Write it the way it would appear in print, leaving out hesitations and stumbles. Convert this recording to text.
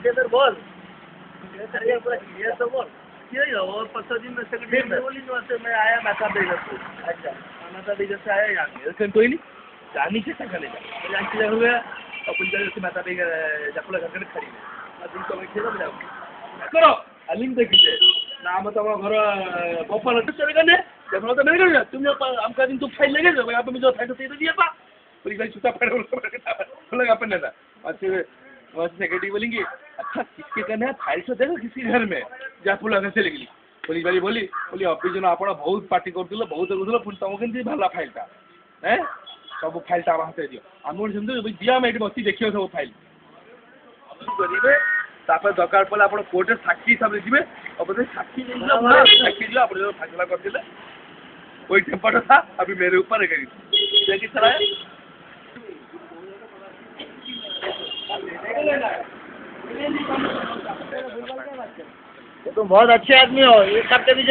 इधर बोल अरे पूरा क्लियर तो बोल यही हो और 15 दिन में सेक्रेटरी में बोली वहाँ से मैं आया माता बेगर से अच्छा माता बेगर से आया यहाँ लेकिन तो ही नहीं जानी कैसा चलेगा मुझे आंटी लग हुआ और पुलिस से माता बेगर जाकुला घर के खड़ी है दिन तो मैं खेला बजाऊँ करो अलिम देखिए नाम तो घर गोपाल चले गए जब तो नहीं करेगा तुम जो हमका दिन तू फाइल लगे जो यहाँ पे मुझे फाइल तो दिया पा पुलिस वाली छुट्टा फाइल बोलेगा अपन ना अच्छे सेक्रेटरी बोलेंगे अच्छा किसके करना है फाइल तो देखो किसी घर में जापुला घर से लिखली पुलिस वाली बोली ऑफिस जन आप बहुत पार्टी कर बहुत करूँ पुलिस तुमको केमती भला फाइलटा है सब फाइलटा आम हाथ दियो आम सेमती दिया आम ये बस देखिए सब फाइल करेंगे तापर दरकार पड़े आप कोर्टे साक्षी हिसाब से जी और साक्षी साक्षी जो आप फैसला करते वही टेम्पर था अभी मेरे ऊपर है किस तरह है तुम बहुत अच्छे आदमी हो एक हफ्ते भी